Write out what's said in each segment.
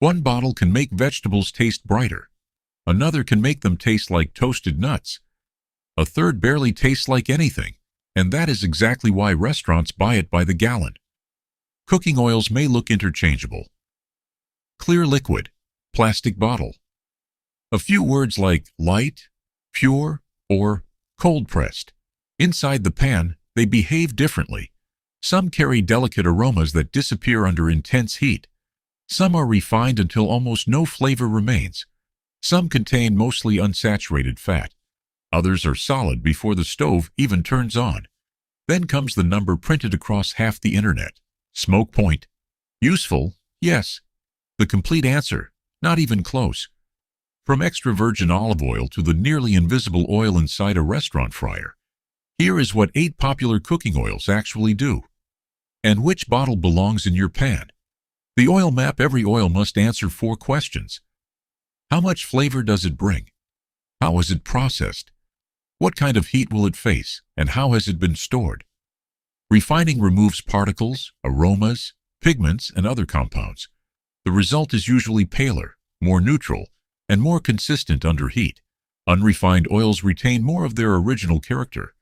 One bottle can make vegetables taste brighter. Another can make them taste like toasted nuts. A third barely tastes like anything, and that is exactly why restaurants buy it by the gallon. Cooking oils may look interchangeable. Clear liquid, plastic bottle. A few words like light, pure, or cold-pressed. Inside the pan, they behave differently. Some carry delicate aromas that disappear under intense heat. Some are refined until almost no flavor remains. Some contain mostly unsaturated fat. Others are solid before the stove even turns on. Then comes the number printed across half the internet. Smoke point. Useful? Yes. The complete answer? Not even close. From extra virgin olive oil to the nearly invisible oil inside a restaurant fryer. Here is what 8 popular cooking oils actually do. And which bottle belongs in your pan? The oil map. Every oil must answer 4 questions. How much flavor does it bring? How is it processed? What kind of heat will it face, and how has it been stored? Refining removes particles, aromas, pigments, and other compounds. The result is usually paler, more neutral, and more consistent under heat. Unrefined oils retain more of their original character.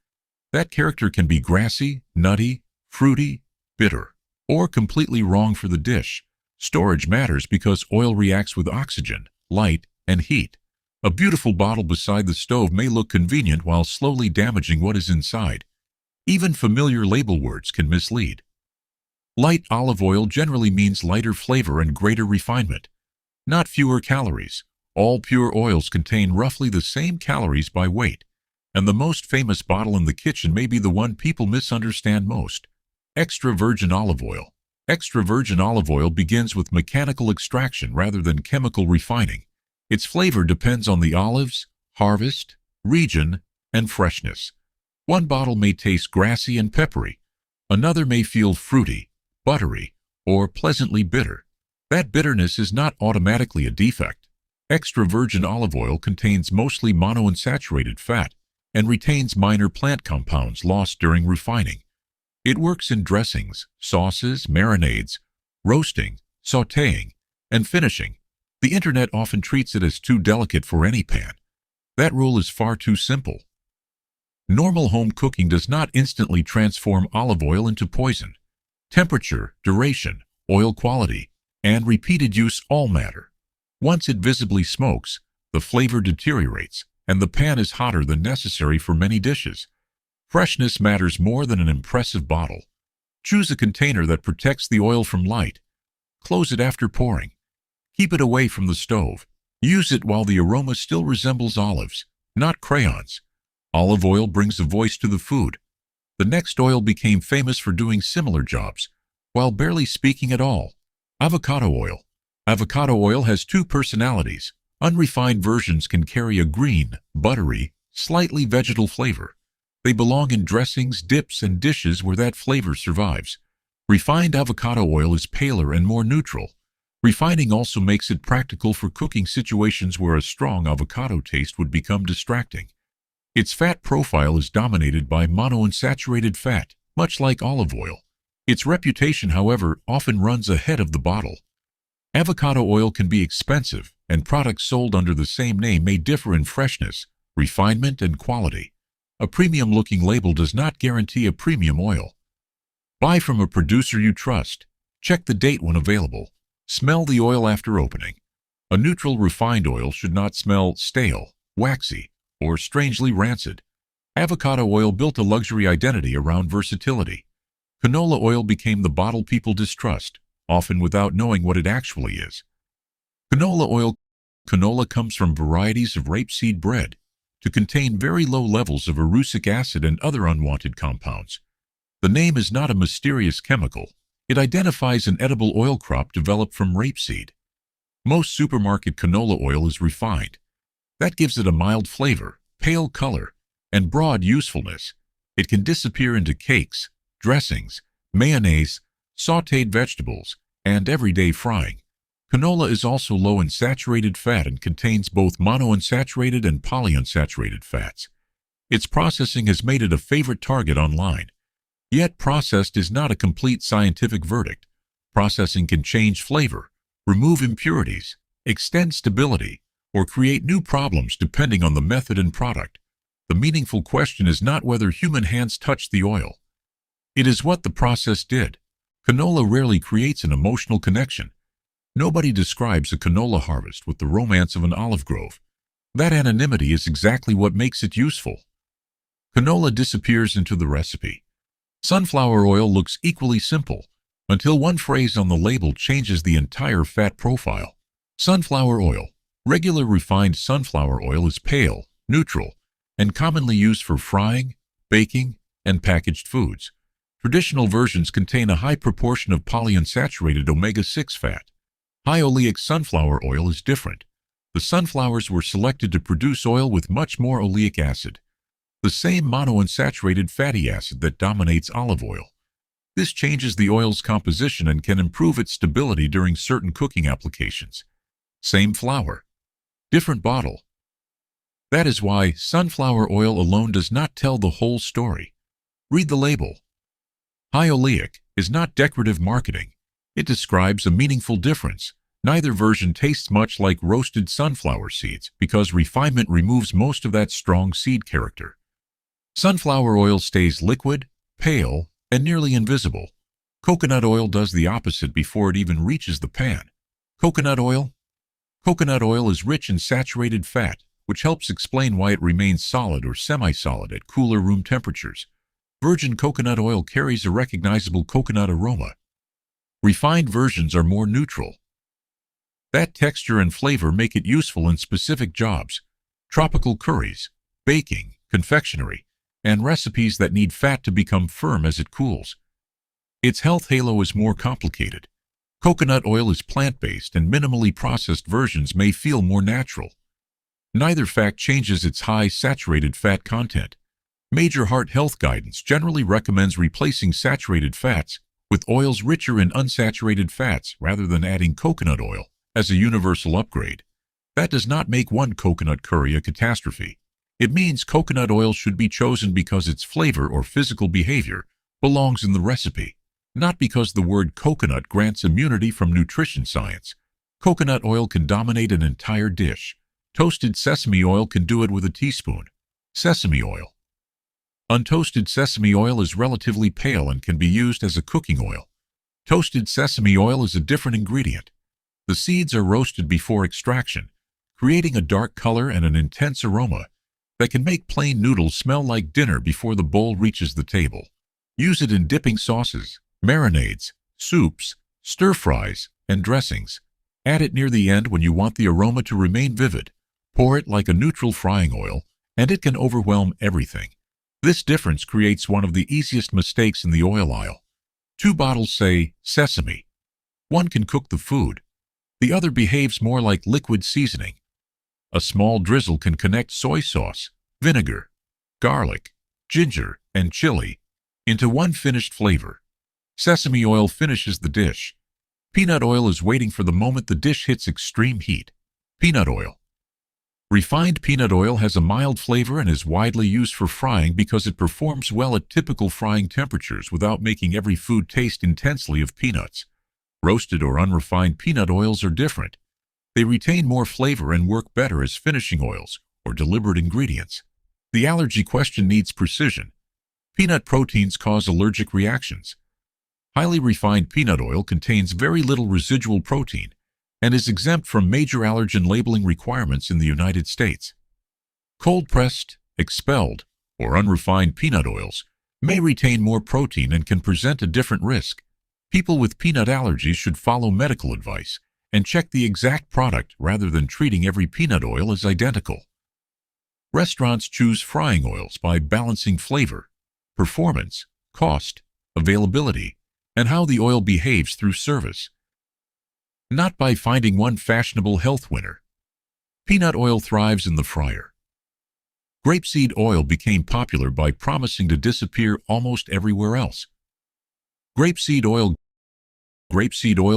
That character can be grassy, nutty, fruity, bitter, or completely wrong for the dish. Storage matters because oil reacts with oxygen, light, and heat. A beautiful bottle beside the stove may look convenient while slowly damaging what is inside. Even familiar label words can mislead. Light olive oil generally means lighter flavor and greater refinement, not fewer calories. All pure oils contain roughly the same calories by weight, and the most famous bottle in the kitchen may be the one people misunderstand most. Extra virgin olive oil. Extra virgin olive oil begins with mechanical extraction rather than chemical refining. Its flavor depends on the olives, harvest, region, and freshness. One bottle may taste grassy and peppery. Another may feel fruity, buttery, or pleasantly bitter. That bitterness is not automatically a defect. Extra virgin olive oil contains mostly monounsaturated fat and retains minor plant compounds lost during refining. It works in dressings, sauces, marinades, roasting, sautéing, and finishing. The internet often treats it as too delicate for any pan. That rule is far too simple. Normal home cooking does not instantly transform olive oil into poison. Temperature, duration, oil quality, and repeated use all matter. Once it visibly smokes, the flavor deteriorates, and the pan is hotter than necessary for many dishes. Freshness matters more than an impressive bottle. Choose a container that protects the oil from light. Close it after pouring. Keep it away from the stove. Use it while the aroma still resembles olives, not crayons. Olive oil brings a voice to the food. The next oil became famous for doing similar jobs, while barely speaking at all. Avocado oil. Avocado oil has 2 personalities. Unrefined versions can carry a green, buttery, slightly vegetal flavor. They belong in dressings, dips, and dishes where that flavor survives. Refined avocado oil is paler and more neutral. Refining also makes it practical for cooking situations where a strong avocado taste would become distracting. Its fat profile is dominated by monounsaturated fat, much like olive oil. Its reputation, however, often runs ahead of the bottle. Avocado oil can be expensive, and products sold under the same name may differ in freshness, refinement, and quality. A premium-looking label does not guarantee a premium oil. Buy from a producer you trust. Check the date when available. Smell the oil after opening. A neutral refined oil should not smell stale, waxy, or strangely rancid. Avocado oil built a luxury identity around versatility. Canola oil became the bottle people distrust, often without knowing what it actually is. Canola oil. Canola comes from varieties of rapeseed bread to contain very low levels of erucic acid and other unwanted compounds. The name is not a mysterious chemical. It identifies an edible oil crop developed from rapeseed. Most supermarket canola oil is refined. That gives it a mild flavor, pale color, and broad usefulness. It can disappear into cakes, dressings, mayonnaise, sautéed vegetables, and everyday frying. Canola is also low in saturated fat and contains both monounsaturated and polyunsaturated fats. Its processing has made it a favorite target online. Yet processed is not a complete scientific verdict. Processing can change flavor, remove impurities, extend stability, or create new problems depending on the method and product. The meaningful question is not whether human hands touched the oil. It is what the process did. Canola rarely creates an emotional connection. Nobody describes a canola harvest with the romance of an olive grove. That anonymity is exactly what makes it useful. Canola disappears into the recipe. Sunflower oil looks equally simple, until one phrase on the label changes the entire fat profile. Sunflower oil. Regular refined sunflower oil is pale, neutral, and commonly used for frying, baking, and packaged foods. Traditional versions contain a high proportion of polyunsaturated omega-6 fat. High oleic sunflower oil is different. The sunflowers were selected to produce oil with much more oleic acid, the same monounsaturated fatty acid that dominates olive oil. This changes the oil's composition and can improve its stability during certain cooking applications. Same flour, different bottle. That is why sunflower oil alone does not tell the whole story. Read the label. High oleic is not decorative marketing. It describes a meaningful difference. Neither version tastes much like roasted sunflower seeds because refinement removes most of that strong seed character. Sunflower oil stays liquid, pale, and nearly invisible. Coconut oil does the opposite before it even reaches the pan. Coconut oil? Coconut oil is rich in saturated fat, which helps explain why it remains solid or semi-solid at cooler room temperatures. Virgin coconut oil carries a recognizable coconut aroma. Refined versions are more neutral. That texture and flavor make it useful in specific jobs, tropical curries, baking, confectionery, and recipes that need fat to become firm as it cools. Its health halo is more complicated. Coconut oil is plant-based and minimally processed versions may feel more natural. Neither fact changes its high saturated fat content. Major heart health guidance generally recommends replacing saturated fats with oils richer in unsaturated fats rather than adding coconut oil as a universal upgrade. That does not make one coconut curry a catastrophe. It means coconut oil should be chosen because its flavor or physical behavior belongs in the recipe, not because the word coconut grants immunity from nutrition science. Coconut oil can dominate an entire dish. Toasted sesame oil can do it with a teaspoon. Sesame oil. Untoasted sesame oil is relatively pale and can be used as a cooking oil. Toasted sesame oil is a different ingredient. The seeds are roasted before extraction, creating a dark color and an intense aroma that can make plain noodles smell like dinner before the bowl reaches the table. Use it in dipping sauces, marinades, soups, stir-fries, and dressings. Add it near the end when you want the aroma to remain vivid. Pour it like a neutral frying oil, and it can overwhelm everything. This difference creates one of the easiest mistakes in the oil aisle. 2 bottles say sesame. One can cook the food. The other behaves more like liquid seasoning. A small drizzle can connect soy sauce, vinegar, garlic, ginger, and chili into one finished flavor. Sesame oil finishes the dish. Peanut oil is waiting for the moment the dish hits extreme heat. Peanut oil. Refined peanut oil has a mild flavor and is widely used for frying because it performs well at typical frying temperatures without making every food taste intensely of peanuts. Roasted or unrefined peanut oils are different. They retain more flavor and work better as finishing oils or deliberate ingredients. The allergy question needs precision. Peanut proteins cause allergic reactions. Highly refined peanut oil contains very little residual protein and is exempt from major allergen labeling requirements in the United States. Cold-pressed, expelled, or unrefined peanut oils may retain more protein and can present a different risk. People with peanut allergies should follow medical advice and check the exact product rather than treating every peanut oil as identical. Restaurants choose frying oils by balancing flavor, performance, cost, availability, and how the oil behaves through service, not by finding one fashionable health winner. Peanut oil thrives in the fryer. Grapeseed oil became popular by promising to disappear almost everywhere else. Grapeseed oil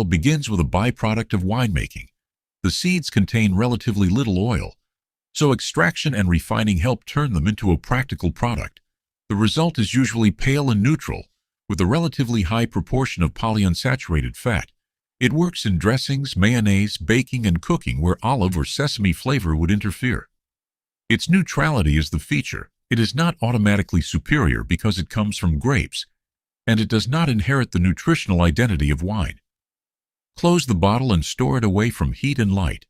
begins with a byproduct of winemaking. The seeds contain relatively little oil, so extraction and refining help turn them into a practical product. The result is usually pale and neutral, with a relatively high proportion of polyunsaturated fat. It works in dressings, mayonnaise, baking, and cooking where olive or sesame flavor would interfere. Its neutrality is the feature. It is not automatically superior because it comes from grapes, and it does not inherit the nutritional identity of wine. Close the bottle and store it away from heat and light.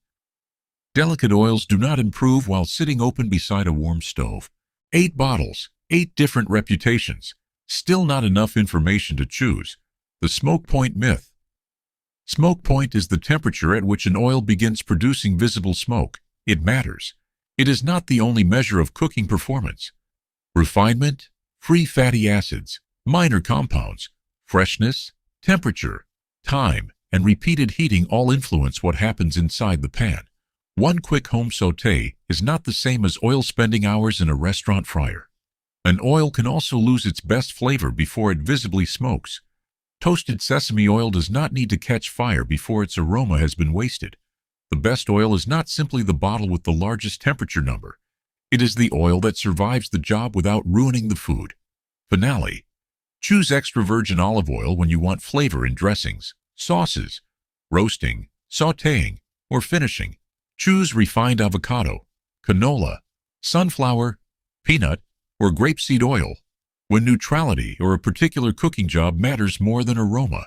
Delicate oils do not improve while sitting open beside a warm stove. 8 bottles, 8 different reputations. Still not enough information to choose. The smoke point myth. Smoke point is the temperature at which an oil begins producing visible smoke. It matters. It is not the only measure of cooking performance. Refinement, free fatty acids, minor compounds, freshness, temperature, time, and repeated heating all influence what happens inside the pan. One quick home sauté is not the same as oil spending hours in a restaurant fryer. An oil can also lose its best flavor before it visibly smokes. Toasted sesame oil does not need to catch fire before its aroma has been wasted. The best oil is not simply the bottle with the largest temperature number. It is the oil that survives the job without ruining the food. Finale. Choose extra virgin olive oil when you want flavor in dressings, sauces, roasting, sautéing, or finishing. Choose refined avocado, canola, sunflower, peanut, or grapeseed oil when neutrality or a particular cooking job matters more than aroma.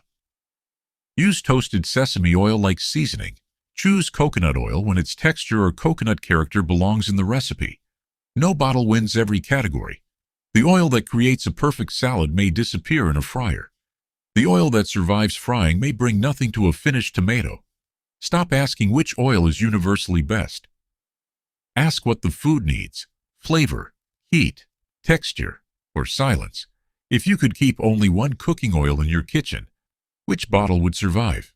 Use toasted sesame oil like seasoning. Choose coconut oil when its texture or coconut character belongs in the recipe. No bottle wins every category. The oil that creates a perfect salad may disappear in a fryer. The oil that survives frying may bring nothing to a finished tomato. Stop asking which oil is universally best. Ask what the food needs: flavor, heat, texture, or silence. If you could keep only one cooking oil in your kitchen, which bottle would survive?